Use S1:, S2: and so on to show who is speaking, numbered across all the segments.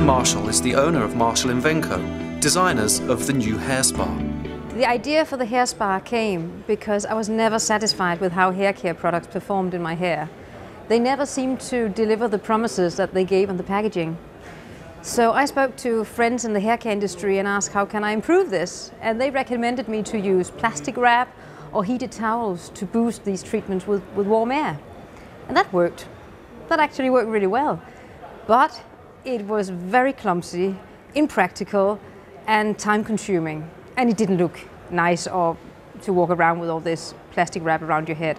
S1: Susan Marshall is the owner of Marshall & Venco, designers of the new Hairspa.
S2: The idea for the Hairspa came because I was never satisfied with how hair care products performed in my hair. They never seemed to deliver the promises that they gave on the packaging. So I spoke to friends in the hair care industry and asked how can I improve this, and they recommended me to use plastic wrap or heated towels to boost these treatments with warm air. And that worked. That actually worked really well. But it was very clumsy, impractical and time-consuming, and it didn't look nice or to walk around with all this plastic wrap around your head.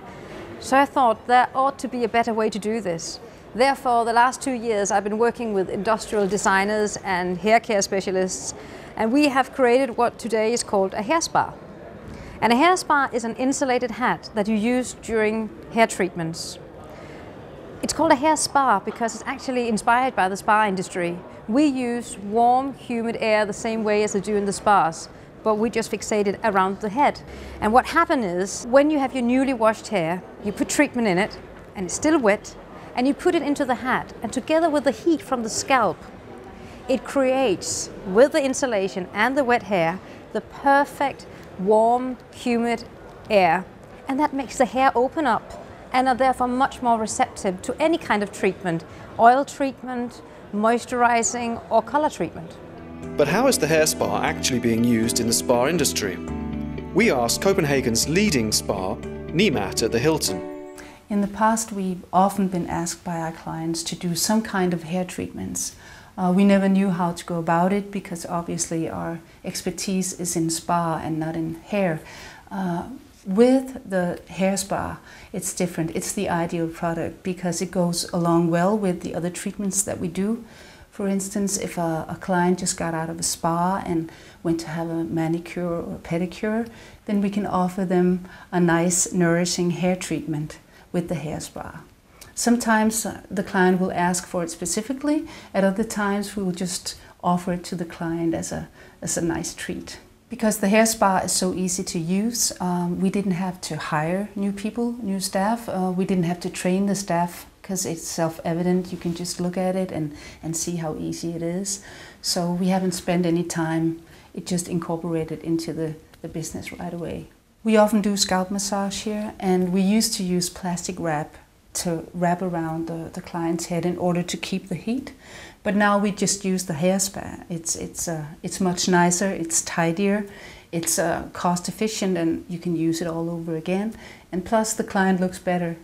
S2: So I thought there ought to be a better way to do this. Therefore, the last 2 years I've been working with industrial designers and hair care specialists, and we have created what today is called a Hairspa. And a Hairspa is an insulated hat that you use during hair treatments. It's called a Hairspa because it's actually inspired by the spa industry. We use warm, humid air the same way as they do in the spas, but we just fixate it around the head. And what happens is, when you have your newly washed hair, you put treatment in it, and it's still wet, and you put it into the hat, and together with the heat from the scalp, it creates, with the insulation and the wet hair, the perfect warm, humid air. And that makes the hair open up and are therefore much more receptive to any kind of treatment, oil treatment, moisturizing or color treatment.
S1: But how is the Hairspa actually being used in the spa industry? We asked Copenhagen's leading spa, Nimat at the Hilton.
S3: In the past, we've often been asked by our clients to do some kind of hair treatments. We never knew how to go about it because obviously our expertise is in spa and not in hair. With the Hairspa, it's different. It's the ideal product because it goes along well with the other treatments that we do. For instance, if a client just got out of a spa and went to have a manicure or a pedicure, then we can offer them a nice, nourishing hair treatment with the Hairspa. Sometimes the client will ask for it specifically. At other times, we will just offer it to the client as a nice treat. Because the Hairspa is so easy to use, we didn't have to hire new people, new staff. We didn't have to train the staff because it's self-evident. You can just look at it and see how easy it is. So we haven't spent any time. It just incorporated into the business right away. We often do scalp massage here, and we used to use plastic wrap to wrap around the client's head in order to keep the heat. But now we just use the Hairspa. It's much nicer, it's tidier, it's cost efficient, and you can use it all over again. And plus the client looks better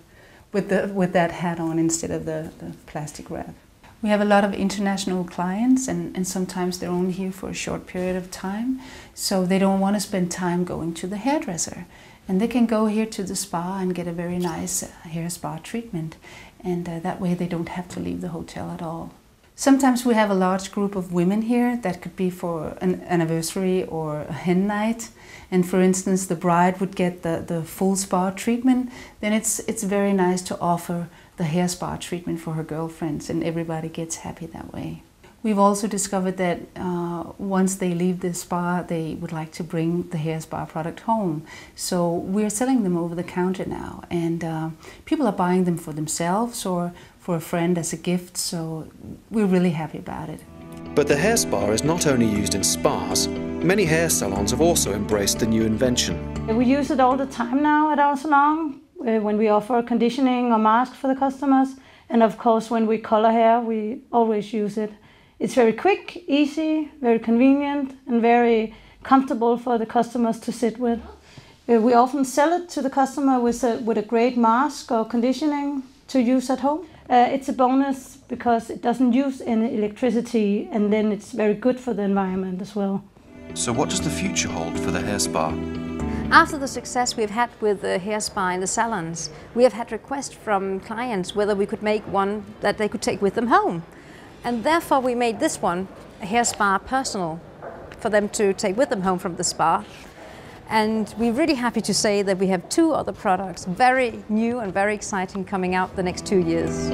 S3: with that hat on instead of the plastic wrap. We have a lot of international clients, and sometimes they're only here for a short period of time, so they don't want to spend time going to the hairdresser. And they can go here to the spa and get a very nice hair spa treatment, and that way they don't have to leave the hotel at all. Sometimes we have a large group of women here that could be for an anniversary or a hen night. And for instance, the bride would get the full spa treatment. Then it's very nice to offer the hair spa treatment for her girlfriends, and everybody gets happy that way. We've also discovered that once they leave the spa, they would like to bring the hair spa product home. So we're selling them over the counter now, and people are buying them for themselves or for a friend as a gift, so we're really happy about it.
S1: But the Hairspa is not only used in spas. Many hair salons have also embraced the new invention.
S4: We use it all the time now at our salon, when we offer conditioning or mask for the customers. And of course, when we color hair, we always use it. It's very quick, easy, very convenient, and very comfortable for the customers to sit with. We often sell it to the customer with a great mask or conditioning to use at home. It's a bonus because it doesn't use any electricity, and then it's very good for the environment as well.
S1: So what does the future hold for the Hairspa?
S2: After the success we've had with the Hairspa in the salons, we have had requests from clients whether we could make one that they could take with them home. And therefore we made this one, a Hairspa Personal, for them to take with them home from the spa. And we're really happy to say that we have 2 other products, very new and very exciting, coming out the next 2 years.